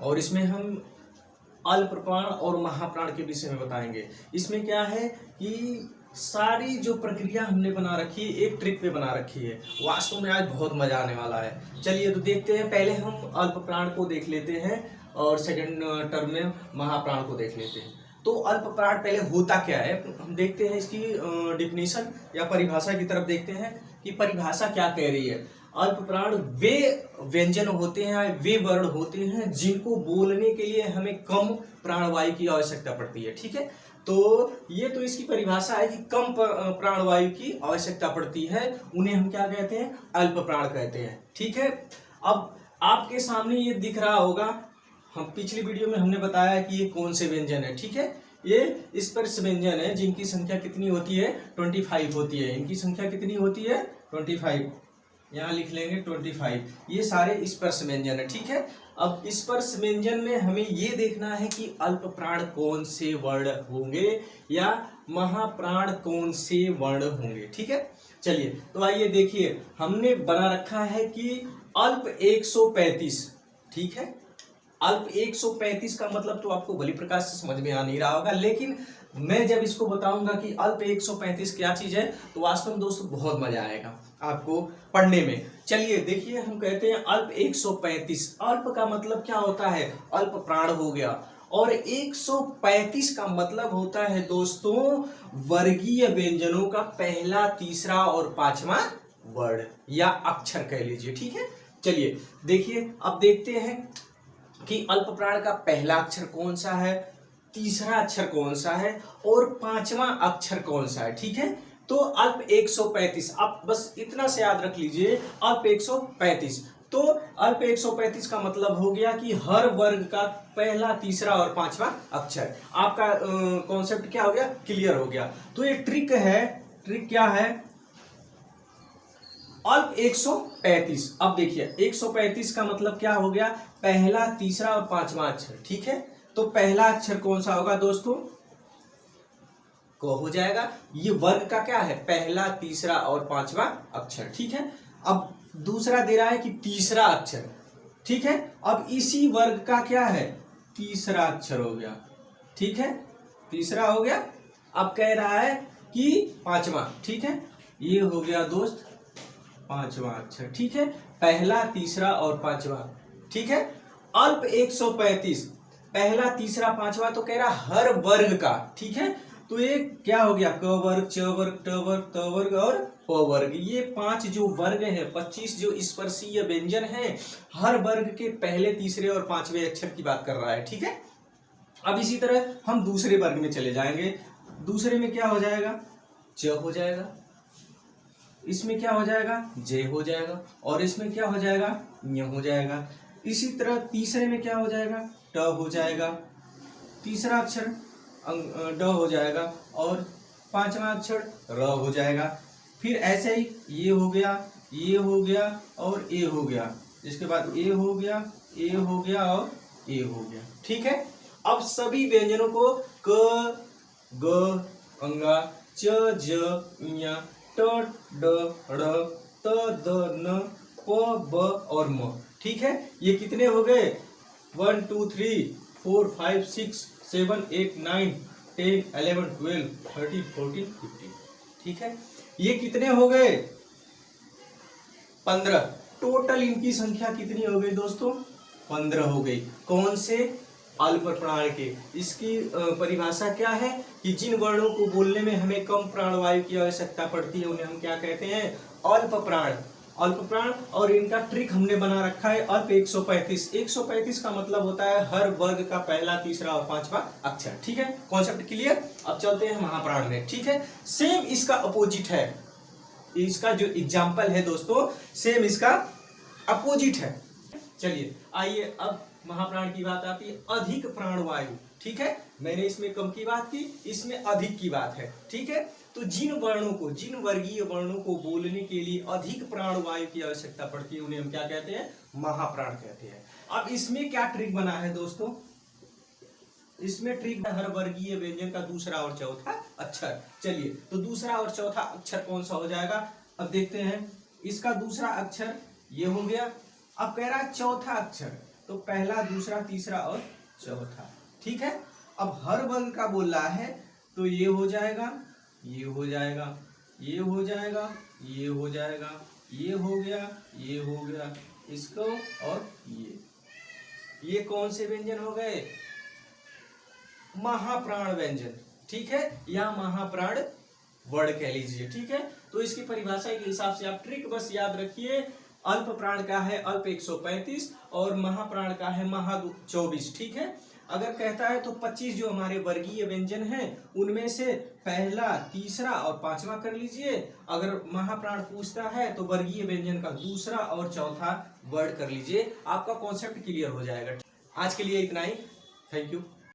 और इसमें हम अल्प प्राण और महाप्राण के विषय में बताएंगे। इसमें क्या है कि सारी जो प्रक्रिया हमने बना रखी है एक ट्रिक पे बना रखी है। वास्तव में आज बहुत मजा आने वाला है। चलिए तो देखते हैं। पहले हम अल्प प्राण को देख लेते हैं और सेकंड टर्म में महाप्राण को देख लेते हैं। तो अल्प प्राण पहले होता क्या है हम देखते हैं। इसकी डिफिनीशन या परिभाषा की तरफ देखते हैं कि परिभाषा क्या कह रही है। अल्प प्राण वे व्यंजन होते हैं, वे वर्ण होते हैं जिनको बोलने के लिए हमें कम प्राणवायु की आवश्यकता पड़ती है। ठीक है, तो ये तो इसकी परिभाषा है कि कम प्राणवायु की आवश्यकता पड़ती है, उन्हें हम क्या कहते हैं, अल्प प्राण कहते हैं। ठीक है, अब आपके सामने ये दिख रहा होगा, हम पिछली वीडियो में हमने बताया कि ये कौन से व्यंजन है। ठीक है, ये स्पर्श व्यंजन है जिनकी संख्या कितनी होती है, 25 होती है। इनकी संख्या कितनी होती है, 25। यहाँ लिख लेंगे 25। ये सारे स्पर्श व्यंजन है। ठीक है, अब स्पर्श व्यंजन में हमें ये देखना है कि अल्प प्राण कौन से वर्ण होंगे या महाप्राण कौन से वर्ण होंगे। ठीक है, चलिए तो आइए देखिए, हमने बना रखा है कि अल्प 135। ठीक है, अल्प 135 का मतलब तो आपको भली प्रकार से समझ में आ नहीं रहा होगा, लेकिन मैं जब इसको बताऊंगा कि अल्प 135 क्या चीज है तो वास्तव में दोस्तों बहुत मजा आएगा आपको पढ़ने में। चलिए देखिए, हम कहते हैं अल्प 135। अल्प का मतलब क्या होता है, अल्प प्राण हो गया, और 135 का मतलब होता है दोस्तों वर्गीय व्यंजनों का पहला, तीसरा और पांचवा वर्ण या अक्षर कह लीजिए। ठीक है, चलिए देखिए, अब देखते हैं कि अल्प प्राण का पहला अक्षर कौन सा है, तीसरा अक्षर कौन सा है और पांचवा अक्षर कौन सा है। ठीक है, तो अल्प 135, आप बस इतना से याद रख लीजिए, अल्प 135। तो अल्प 135 का मतलब हो गया कि हर वर्ग का पहला, तीसरा और पांचवा अक्षर। आपका कॉन्सेप्ट क्या हो गया, क्लियर हो गया। तो ये ट्रिक है, ट्रिक क्या है, अल्प 135। अब देखिए 135 का मतलब क्या हो गया, पहला, तीसरा और पांचवा अक्षर। ठीक है, तो पहला अक्षर कौन सा होगा दोस्तों, को हो जाएगा, ये वर्ग का क्या है, पहला, तीसरा और पांचवा अक्षर। ठीक है, अब दूसरा दे रहा है कि तीसरा अक्षर। ठीक है, अब इसी वर्ग का क्या है, तीसरा अक्षर हो गया। ठीक है, तीसरा हो गया। अब कह रहा है कि पांचवा। ठीक है, ये हो गया दोस्त पांचवा अक्षर। ठीक है, पहला, तीसरा और पांचवा। ठीक है, अल्प 135, पहला, तीसरा, पांचवा, तो कह रहा हर वर्ग का। ठीक है, तो ये क्या हो गया, क वर्ग, च वर्ग, ट वर्ग, त वर्ग और प वर्ग। ये 5 जो वर्ग हैं, 25 जो स्पर्शीय व्यंजन हैं, हर वर्ग के पहले, तीसरे और पांचवें अक्षर की बात कर रहा है। ठीक है, अब इसी तरह हम दूसरे वर्ग में चले जाएंगे। दूसरे में क्या हो जाएगा, च हो जाएगा, इसमें क्या हो जाएगा, जे हो जाएगा, और इसमें क्या हो जाएगा, ञ हो जाएगा। इसी तरह तीसरे में क्या हो जाएगा, ट हो जाएगा, तीसरा अक्षर ड हो जाएगा और पांचवा अक्षर र हो जाएगा। फिर ऐसे ही ये हो गया, ये हो गया और ए हो गया, इसके बाद ए हो गया, ए हो गया और ए हो गया। ठीक है, अब सभी व्यंजनों को क, ग, अंगा, च, ज, ञ, ट, ड, ड़, त, द, न, प, ब और म। ठीक है, ये कितने हो गए, 1 2 3 4 5 6 7 8 9 10 11 12 13 14 15। ठीक है, ये कितने हो गए, 15। टोटल इनकी संख्या कितनी हो गई दोस्तों, 15 हो गई। कौन से, अल्प प्राण के। इसकी परिभाषा क्या है कि जिन वर्णों को बोलने में हमें कम प्राणवायु की आवश्यकता पड़ती है उन्हें हम क्या कहते हैं, अल्प प्राण। अल्प प्राण, और इनका ट्रिक हमने बना रखा है अल्प 135। 135 का मतलब होता है हर वर्ग का पहला, तीसरा और पांचवा अक्षर। ठीक है, कॉन्सेप्ट क्लियर। अब चलते हैं महाप्राण में। ठीक है, सेम इसका अपोजिट है, इसका जो एग्जाम्पल है दोस्तों सेम इसका अपोजिट है। चलिए आइए, अब महाप्राण की बात आती है, अधिक प्राणवायु। ठीक है, मैंने इसमें कम की बात की, इसमें अधिक की बात है। ठीक है, तो जिन वर्णों को, जिन वर्गीय वर्णों को बोलने के लिए अधिक प्राणवायु की आवश्यकता पड़ती है उन्हें हम क्या कहते हैं, महाप्राण कहते हैं। अब इसमें क्या ट्रिक बना है दोस्तों, इसमें ट्रिक हर वर्गीय व्यंजन का दूसरा और चौथा अक्षर। चलिए, तो दूसरा और चौथा अक्षर कौन सा हो जाएगा, अब देखते हैं। इसका दूसरा अक्षर ये हो गया। अब कह रहा है चौथा अक्षर, तो पहला, दूसरा, तीसरा और चौथा। ठीक है, अब हर वर्ग का बोल रहा है तो ये हो जाएगा, ये हो जाएगा, ये हो जाएगा, ये हो जाएगा, ये हो गया, ये हो गया, इसको और ये कौन से व्यंजन हो गए? महाप्राण व्यंजन। ठीक है, या महाप्राण वर्ड कह लीजिए। ठीक है, तो इसकी परिभाषा के हिसाब से आप ट्रिक बस याद रखिए, अल्प प्राण का है अल्प 135 और महाप्राण का है महा 24। ठीक है, अगर कहता है तो 25 जो हमारे वर्गीय व्यंजन हैं उनमें से पहला, तीसरा और पांचवा कर लीजिए। अगर महाप्राण पूछता है तो वर्गीय व्यंजन का दूसरा और चौथा वर्ड कर लीजिए, आपका कॉन्सेप्ट क्लियर हो जाएगा। आज के लिए इतना ही, थैंक यू।